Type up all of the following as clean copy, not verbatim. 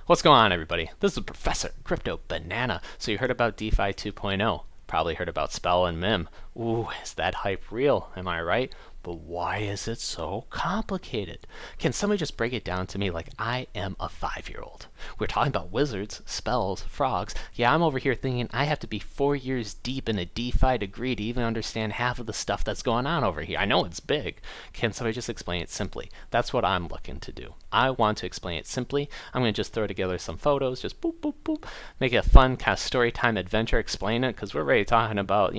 What's going on, everybody? This is Professor Crypto Banana. So you heard about DeFi 2.0. Probably heard about Spell and MIM. Ooh, is that hype real? Am I right? But why is it so complicated? Can somebody just break it down to me like I am a 5-year-old? We're talking about wizards, spells, frogs. Yeah, I'm over here thinking I have to be 4 years deep in a DeFi degree to even understand half of the stuff that's going on over here. I know it's big. Can somebody just explain it simply? That's what I'm looking to do. I want to explain it simply. I'm going to just throw together some photos, just boop, boop, boop, make it a fun kind of story time adventure, explain it, because we're already talking about,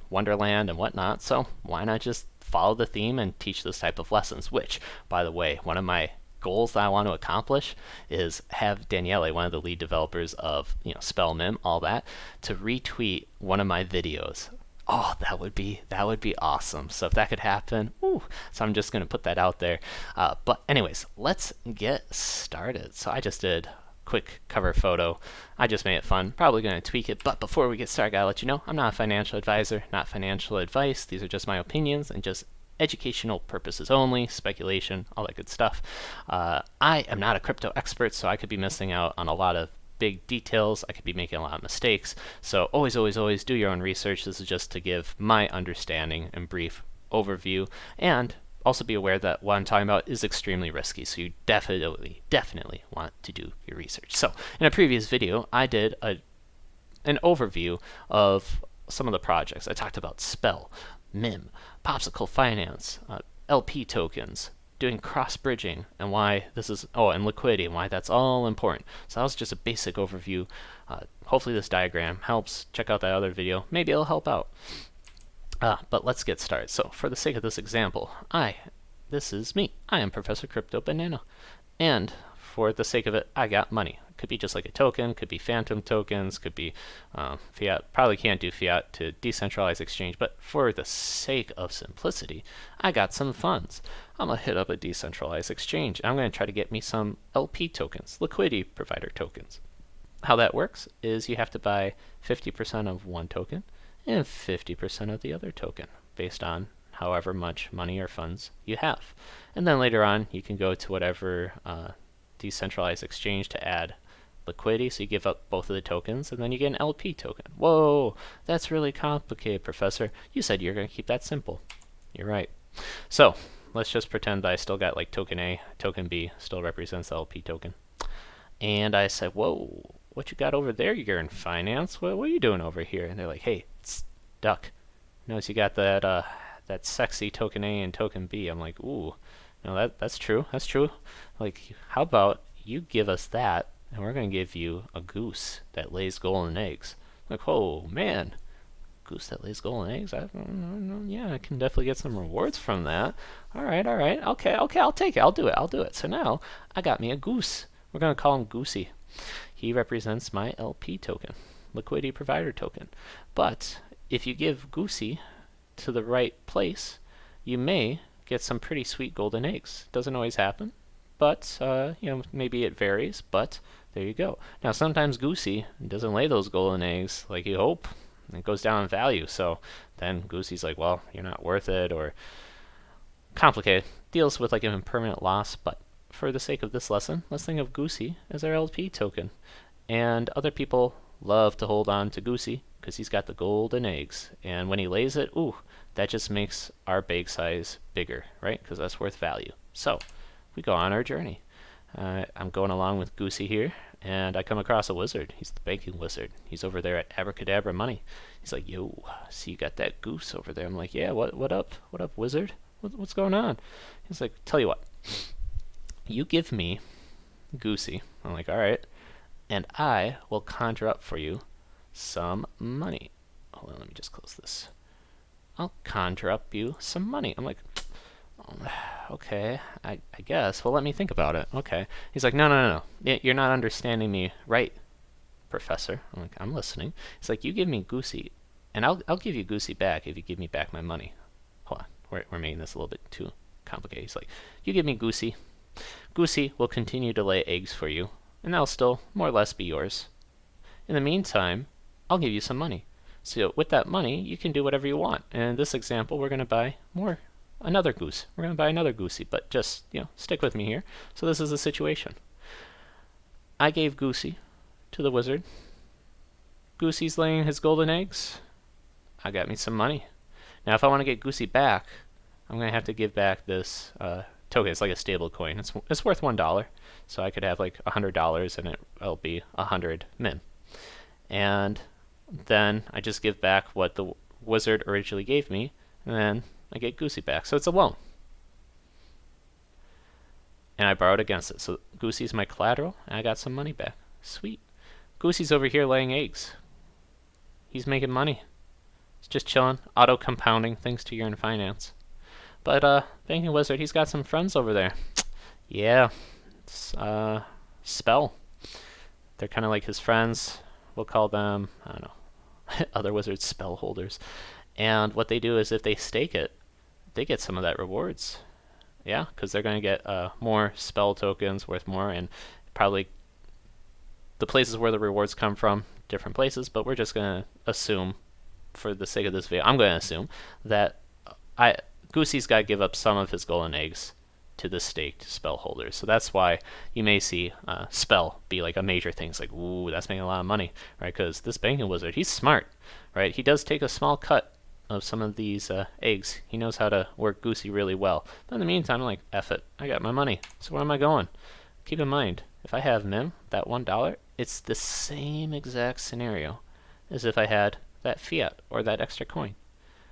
Wonderland and whatnot, so why not just follow the theme and teach this type of lessons, which, by the way, one of my goals that I want to accomplish is have Daniele, one of the lead developers of Spell MIM, all that, to retweet one of my videos. Oh, that would be awesome. So if that could happen, so I'm just going to put that out there. But anyways, let's get started. So I just did quick cover photo. I just made it fun. Probably going to tweak it, but before we get started, I gotta let you know I'm not a financial advisor, not financial advice. These are just my opinions and just educational purposes only, speculation, all that good stuff. I am not a crypto expert, so I could be missing out on a lot of big details. I could be making a lot of mistakes. So always, always, always do your own research. This is just to give my understanding and brief overview, and also be aware that what I'm talking about is extremely risky, so you definitely want to do your research. So in a previous video, I did an overview of some of the projects. I talked about Spell, MIM, Popsicle Finance, LP tokens, doing cross-bridging, and why this is, and liquidity, and why that's all important. So that was just a basic overview. Hopefully this diagram helps. Check out that other video. Maybe it'll help out. But let's get started. So for the sake of this example, this is me. I am Professor Crypto Banana. And for the sake of it, I got money. It could be just like a token, could be phantom tokens, could be fiat. Probably can't do fiat to decentralized exchange, but for the sake of simplicity, I got some funds. I'm going to hit up a decentralized exchange. I'm going to try to get me some LP tokens, liquidity provider tokens. How that works is you have to buy 50% of one token and 50% of the other token, based on however much money or funds you have. And then later on, you can go to whatever decentralized exchange to add liquidity, so you give up both of the tokens, and then you get an LP token. Whoa, that's really complicated, Professor. You said you're going to keep that simple. You're right. So let's just pretend that I still got like token A, token B still represents the LP token. And I said, whoa, what you got over there, Yearn Finance? What are you doing over here? And they're like, hey, duck. Notice you got that that sexy token A and token B. I'm like, ooh, no, that's true. That's true. Like, how about you give us that, and we're going to give you a goose that lays golden eggs. Like, oh, man. Goose that lays golden eggs? Yeah, I can definitely get some rewards from that. All right. Okay, I'll take it. I'll do it. So now I got me a goose. We're going to call him GOOSEY. He represents my LP token, liquidity provider token. But if you give GOOSEY to the right place, you may get some pretty sweet golden eggs. Doesn't always happen, but maybe it varies, but there you go. Now sometimes GOOSEY doesn't lay those golden eggs like you hope. It goes down in value, so then GOOSEY's like, well, you're not worth it, or complicated. Deals with like an impermanent loss, but for the sake of this lesson, let's think of GOOSEY as our LP token. And other people love to hold on to GOOSEY because he's got the golden eggs. And when he lays it, that just makes our bag size bigger, right? Because that's worth value. So we go on our journey. I'm going along with GOOSEY here, and I come across a wizard. He's the banking wizard. He's over there at Abracadabra Money. He's like, yo, see, you got that goose over there. I'm like, yeah, what up? What up, wizard? What's going on? He's like, tell you what. You give me GOOSEY. I'm like, all right. And I will conjure up for you some money. Hold on, let me just close this. I'll conjure up you some money. I'm like, okay, I guess. Well, let me think about it. Okay. He's like, no. You're not understanding me right, Professor. I'm like, I'm listening. He's like, you give me GOOSEY, and I'll give you GOOSEY back if you give me back my money. Hold on. We're making this a little bit too complicated. He's like, you give me GOOSEY. GOOSEY will continue to lay eggs for you, and that'll still more or less be yours. In the meantime, I'll give you some money. So with that money, you can do whatever you want. And in this example, we're going to buy another goose. We're going to buy another GOOSEY, but just, stick with me here. So this is the situation. I gave GOOSEY to the wizard. GOOSEY's laying his golden eggs. I got me some money. Now, if I want to get GOOSEY back, I'm going to have to give back this token. It's like a stable coin. It's worth $1. So I could have like $100 and it'll be 100 MIM. And then I just give back what the wizard originally gave me, and then I get GOOSEY back. So it's a loan. And I borrowed against it. So GOOSEY's my collateral, and I got some money back. Sweet. GOOSEY's over here laying eggs. He's making money. He's just chilling, auto-compounding thanks to Yearn Finance. But Banking Wizard, he's got some friends over there. Yeah, it's Spell. They're kind of like his friends. We'll call them, I don't know, other wizards, spell holders. And what they do is if they stake it, they get some of that rewards. Yeah, because they're going to get more spell tokens worth more, and probably the places where the rewards come from, different places, but we're just going to assume, for the sake of this video, I'm going to assume that GOOSEY's got to give up some of his golden eggs to the staked spell holders. So that's why you may see spell be like a major thing. It's like, ooh, that's making a lot of money, right? Because this banking wizard, he's smart, right? He does take a small cut of some of these eggs. He knows how to work GOOSEY really well. But in the meantime, I'm like, F it, I got my money. So where am I going? Keep in mind, if I have MIM, that $1, it's the same exact scenario as if I had that fiat or that extra coin.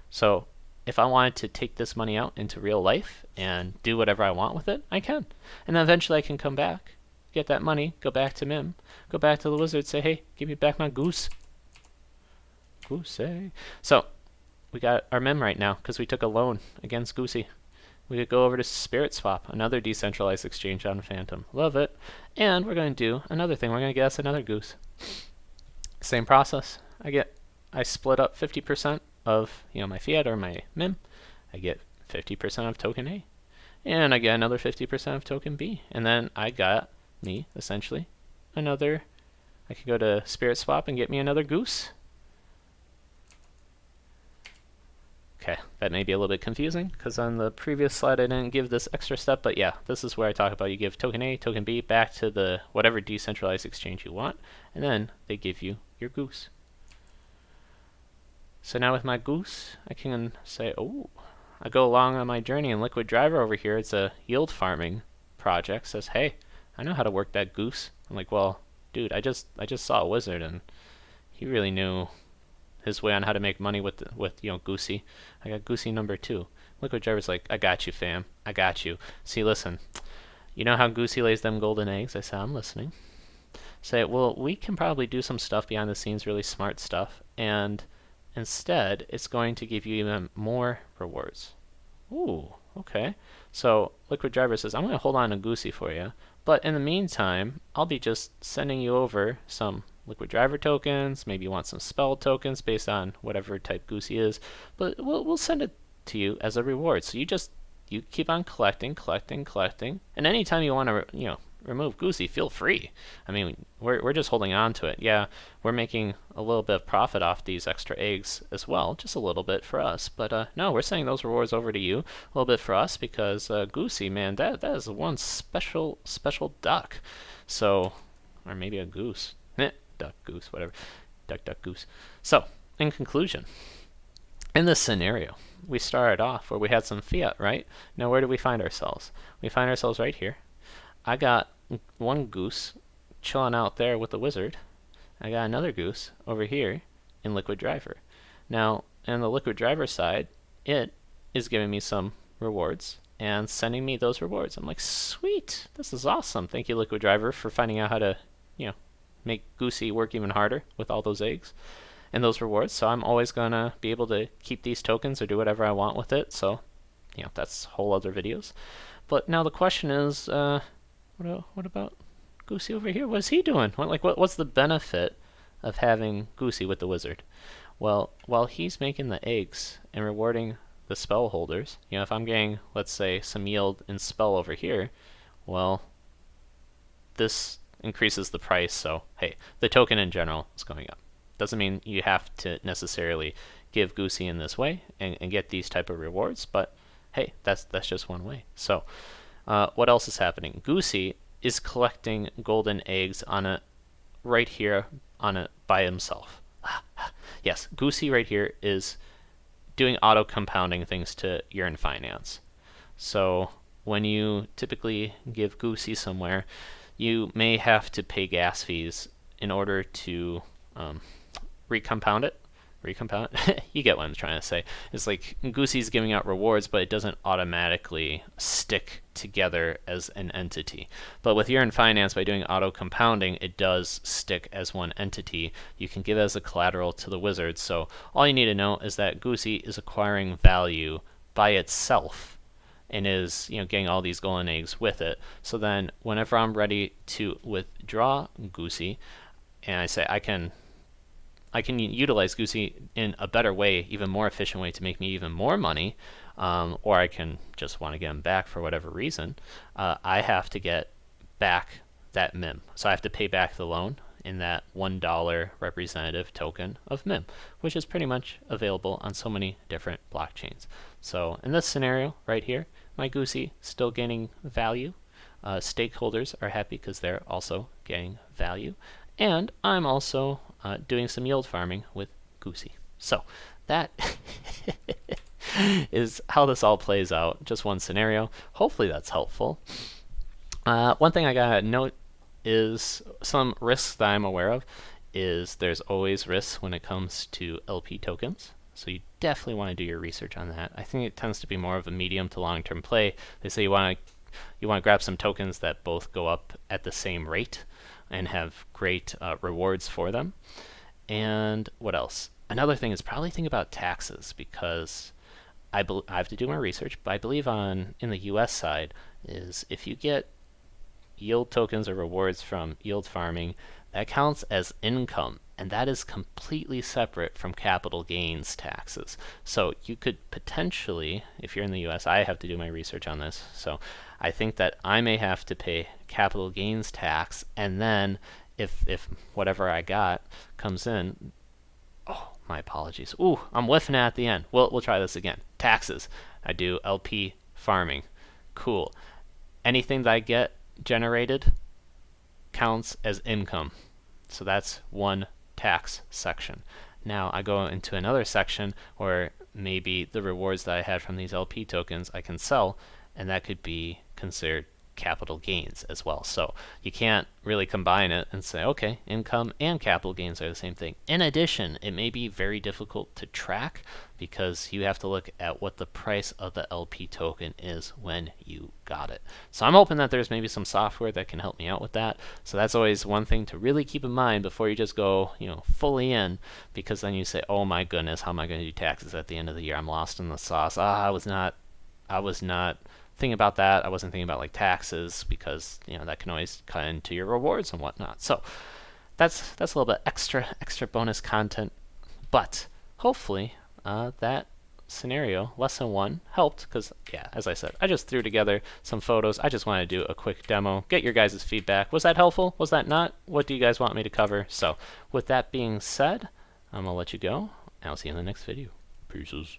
So if I wanted to take this money out into real life and do whatever I want with it, I can. And then eventually I can come back, get that money, go back to MIM, go back to the wizard, say, hey, give me back my goose. GOOSEY. So we got our MIM right now because we took a loan against GOOSEY. We could go over to Spirit Swap, another decentralized exchange on Phantom. Love it. And we're going to do another thing. We're going to get us another goose. Same process. I split up 50% of my fiat or my MIM. I get 50% of token A. And I get another 50% of token B. And then I got me, essentially, another. I could go to Spirit Swap and get me another goose. Okay, that may be a little bit confusing because on the previous slide I didn't give this extra step, but yeah, this is where I talk about you give token A, token B back to the whatever decentralized exchange you want, and then they give you your goose. So now with my goose, I can say, oh, I go along on my journey, and Liquid Driver over here, it's a yield farming project, says, hey, I know how to work that goose. I'm like, well, dude, I just saw a wizard, and he really knew his way on how to make money with GOOSEY. I got GOOSEY number 2. Liquid Driver's like, I got you, fam. I got you. See, listen, you know how GOOSEY lays them golden eggs? I said, I'm listening. Say, well, we can probably do some stuff behind the scenes, really smart stuff, and instead, it's going to give you even more rewards. Ooh, okay. So Liquid Driver says, I'm going to hold on to GOOSEY for you, but in the meantime, I'll be just sending you over some Liquid Driver tokens. Maybe you want some spell tokens based on whatever type GOOSEY is, but we'll send it to you as a reward. So you keep on collecting, and anytime you want to remove GOOSEY, feel free. I mean, we're just holding on to it. Yeah, we're making a little bit of profit off these extra eggs as well, just a little bit for us. But no, we're sending those rewards over to you, a little bit for us, because GOOSEY, man, that is one special duck. So, or maybe a goose. Duck, goose, whatever. Duck, goose. So, in conclusion, in this scenario, we started off where we had some fiat, right? Now, where do we find ourselves? We find ourselves right here. I got one goose chilling out there with the wizard. I got another goose over here in Liquid Driver. Now, on the Liquid Driver side, it is giving me some rewards and sending me those rewards. I'm like, sweet, this is awesome. Thank you, Liquid Driver, for finding out how to, make GOOSEY work even harder with all those eggs and those rewards. So I'm always gonna be able to keep these tokens or do whatever I want with it. So, that's whole other videos. But now the question is, what about GOOSEY over here? What's he doing? What's the benefit of having GOOSEY with the wizard? Well, while he's making the eggs and rewarding the spell holders, if I'm getting, let's say, some yield in spell over here, well, this increases the price. So, hey, the token in general is going up. Doesn't mean you have to necessarily give GOOSEY in this way and get these type of rewards, but hey, that's just one way. So, what else is happening? GOOSEY is collecting golden eggs on a right here on it by himself. Yes, GOOSEY right here is doing auto compounding things to Yearn Finance. So when you typically give GOOSEY somewhere, you may have to pay gas fees in order to recompound it. You get what I'm trying to say. It's like GOOSEY's giving out rewards, but it doesn't automatically stick together as an entity. But with Yearn Finance, by doing auto compounding, it does stick as one entity. You can give it as a collateral to the wizard. So all you need to know is that GOOSEY is acquiring value by itself and is getting all these golden eggs with it. So then whenever I'm ready to withdraw GOOSEY, and I say I can utilize GOOSEY in a better way, even more efficient way to make me even more money, or I can just want to get them back for whatever reason, I have to get back that MIM. So I have to pay back the loan in that $1 representative token of MIM, which is pretty much available on so many different blockchains. So in this scenario right here, my GOOSEY still gaining value. Stakeholders are happy because they're also getting value. And I'm also doing some yield farming with GOOSEY. So that is how this all plays out. Just one scenario. Hopefully that's helpful. One thing I gotta note is some risks that I'm aware of is there's always risks when it comes to LP tokens. So you definitely want to do your research on that. I think it tends to be more of a medium to long-term play. They say you want to grab some tokens that both go up at the same rate and have great rewards for them. And what else? Another thing is probably think about taxes, because I have to do my research, but I believe in the US side is if you get yield tokens or rewards from yield farming, that counts as income, and that is completely separate from capital gains taxes. So you could potentially, if you're in the US, I have to do my research on this, so I think that I may have to pay capital gains tax, and then if whatever I got comes in, oh, my apologies. Ooh, I'm whiffing at the end. We'll try this again. Taxes. I do LP farming. Cool. Anything that I get generated counts as income. So that's one tax section. Now I go into another section where maybe the rewards that I had from these LP tokens I can sell, and that could be considered capital gains as well. So you can't really combine it and say, okay, income and capital gains are the same thing. In addition, it may be very difficult to track because you have to look at what the price of the LP token is when you got it. So I'm hoping that there's maybe some software that can help me out with that. So that's always one thing to really keep in mind before you just go, fully in, because then you say, oh my goodness, how am I going to do taxes at the end of the year? I'm lost in the sauce. I was not thinking about that. I wasn't thinking about like taxes, because that can always cut into your rewards and whatnot. So that's a little bit extra bonus content, but hopefully that scenario, lesson 1, helped, because yeah, as I said, I just threw together some photos. I just want to do a quick demo, get your guys' feedback. Was that helpful? Was that not? What do you guys want me to cover? So with that being said, I'm gonna let you go, and I'll see you in the next video. Peace.